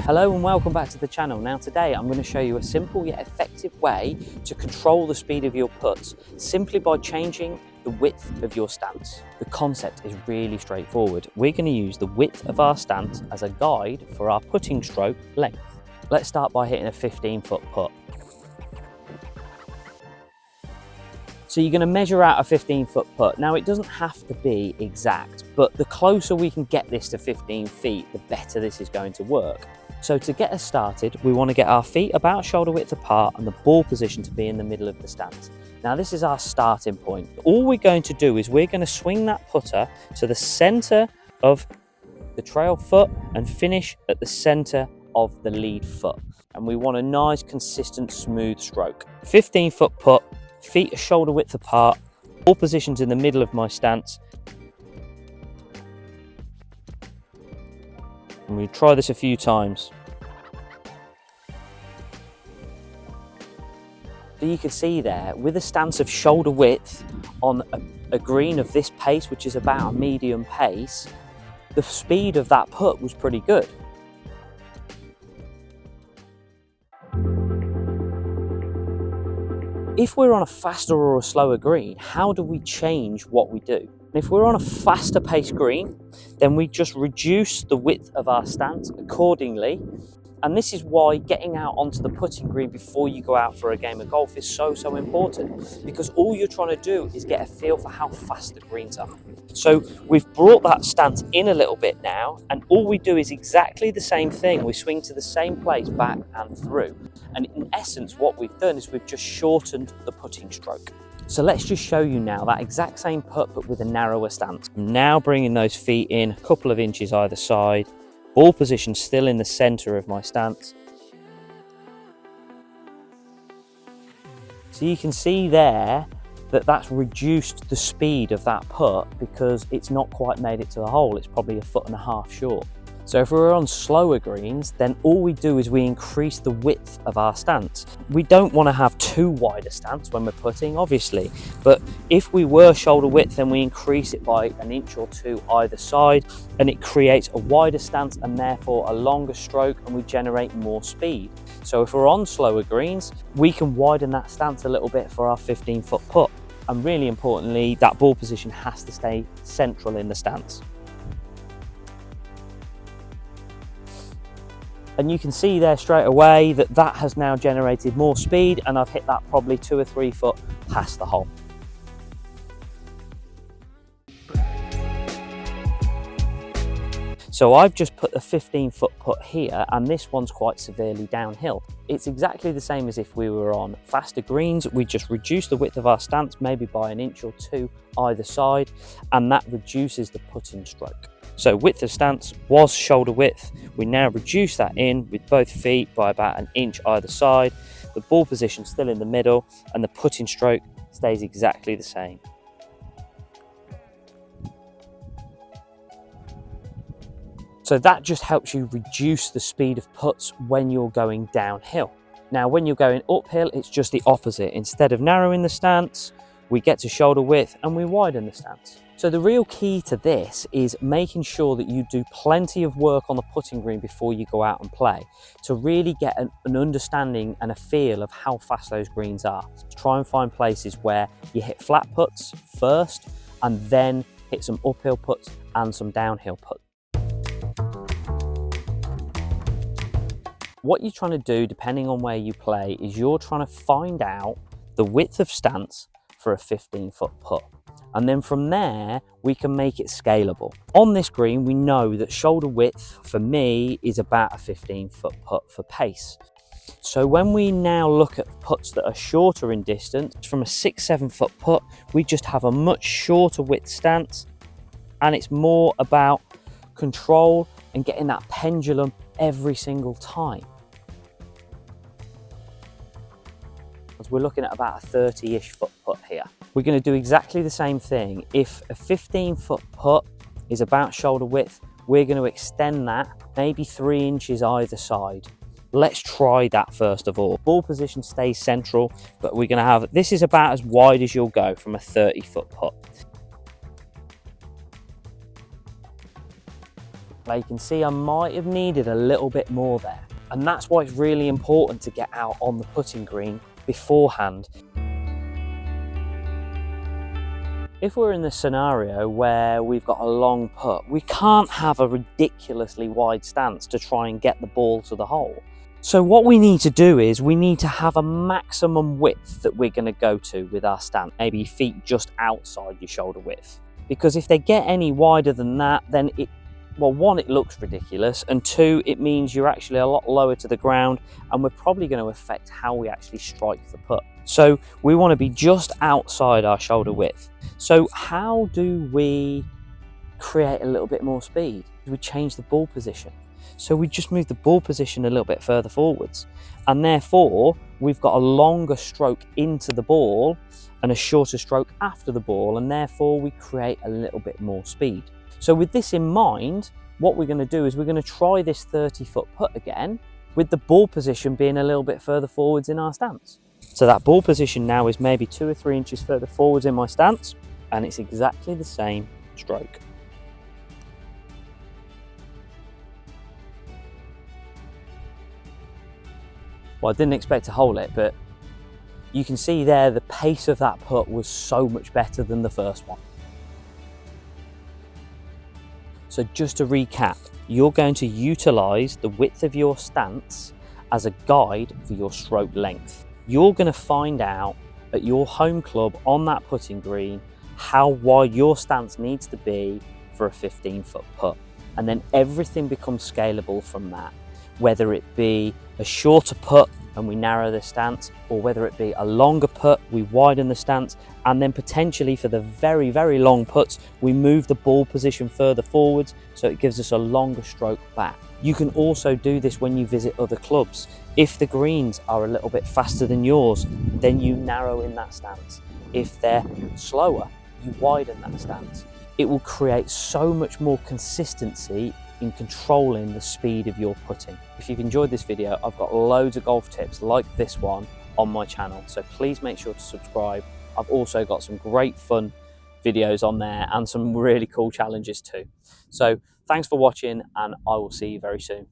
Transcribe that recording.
Hello and welcome back to the channel. Now today I'm going to show you a simple yet effective way to control the speed of your putts simply by changing the width of your stance. The concept is really straightforward. We're going to use the width of our stance as a guide for our putting stroke length. Let's start by hitting a 15-foot putt. So you're going to measure out a 15-foot putt. Now it doesn't have to be exact, but the closer we can get this to 15 feet, the better this is going to work. So to get us started, we want to get our feet about shoulder width apart and the ball position to be in the middle of the stance. Now this is our starting point. All we're going to do is we're going to swing that putter to the center of the trail foot and finish at the center of the lead foot. And we want a nice, consistent, smooth stroke. 15-foot putt, feet are shoulder width apart, ball positions in the middle of my stance. And we try this a few times. So you can see there, with a stance of shoulder width on a green of this pace, which is about a medium pace, the speed of that putt was pretty good. If we're on a faster or a slower green, how do we change what we do? If we're on a faster pace green, then we just reduce the width of our stance accordingly. And this is why getting out onto the putting green before you go out for a game of golf is so important, because all you're trying to do is get a feel for how fast the greens are. So we've brought that stance in a little bit now, and all we do is exactly the same thing. We swing to the same place back and through. And in essence, what we've done is we've just shortened the putting stroke. So let's just show you now that exact same putt, but with a narrower stance. I'm now bringing those feet in a couple of inches either side. Ball position still in the center of my stance. So you can see there that that's reduced the speed of that putt because it's not quite made it to the hole. It's probably 1.5 feet short. So if we're on slower greens, then all we do is we increase the width of our stance. We don't want to have too wide a stance when we're putting, obviously, but if we were shoulder width, then we increase it by 1 inch or 2 either side, and it creates a wider stance and therefore a longer stroke, and we generate more speed. So if we're on slower greens, we can widen that stance a little bit for our 15-foot putt. And really importantly, that ball position has to stay central in the stance. And you can see there straight away that that has now generated more speed, and I've hit that probably 2 or 3 foot past the hole. So I've just put a 15-foot putt here, and this one's quite severely downhill. It's exactly the same as if we were on faster greens. We just reduce the width of our stance, maybe by 1 inch or 2 either side, and that reduces the putting stroke. So width of stance was shoulder width. We now reduce that in with both feet by about 1 inch either side. The ball position still in the middle, and the putting stroke stays exactly the same. So that just helps you reduce the speed of putts when you're going downhill. Now, when you're going uphill, it's just the opposite. Instead of narrowing the stance, we get to shoulder width and we widen the stance. So the real key to this is making sure that you do plenty of work on the putting green before you go out and play to really get an understanding and a feel of how fast those greens are. Try and find places where you hit flat putts first and then hit some uphill putts and some downhill putts. What you're trying to do, depending on where you play, is you're trying to find out the width of stance for a 15-foot putt. And then from there, we can make it scalable. On this green, we know that shoulder width for me is about a 15-foot putt for pace. So when we now look at putts that are shorter in distance, from a 6-7 foot putt, we just have a much shorter width stance, and it's more about control and getting that pendulum every single time. We're looking at about a 30-ish foot putt here. We're going to do exactly the same thing. If a 15-foot putt is about shoulder width, we're going to extend that maybe 3 inches either side. Let's try that first of all. Ball position stays central, but we're going to have, this is about as wide as you'll go from a 30-foot putt. Now you can see I might have needed a little bit more there. And that's why it's really important to get out on the putting green beforehand. If we're in this scenario where we've got a long putt, we can't have a ridiculously wide stance to try and get the ball to the hole. So what we need to do is we need to have a maximum width that we're going to go to with our stance, maybe feet just outside your shoulder width. Because if they get any wider than that, then well, one, it looks ridiculous, and two, it means you're actually a lot lower to the ground, and we're probably going to affect how we actually strike the putt. So we want to be just outside our shoulder width. So how do we create a little bit more speed? We change the ball position. So we just move the ball position a little bit further forwards, and therefore we've got a longer stroke into the ball and a shorter stroke after the ball, and therefore we create a little bit more speed. So with this in mind, what we're going to do is we're going to try this 30-foot putt again with the ball position being a little bit further forwards in our stance. So that ball position now is maybe 2 or 3 inches further forwards in my stance, and it's exactly the same stroke. Well, I didn't expect to hole it, but you can see there the pace of that putt was so much better than the first one. So just to recap, you're going to utilise the width of your stance as a guide for your stroke length. You're going to find out at your home club on that putting green how wide your stance needs to be for a 15-foot putt. And then everything becomes scalable from that, whether it be a shorter putt and we narrow the stance, or whether it be a longer putt, we widen the stance, and then potentially for the very, very long putts, we move the ball position further forwards so it gives us a longer stroke back. You can also do this when you visit other clubs. If the greens are a little bit faster than yours, then you narrow in that stance. If they're slower, you widen that stance. It will create so much more consistency in controlling the speed of your putting. If you've enjoyed this video, I've got loads of golf tips like this one on my channel, so please make sure to subscribe. I've also got some great fun videos on there and some really cool challenges too. So thanks for watching, and I will see you very soon.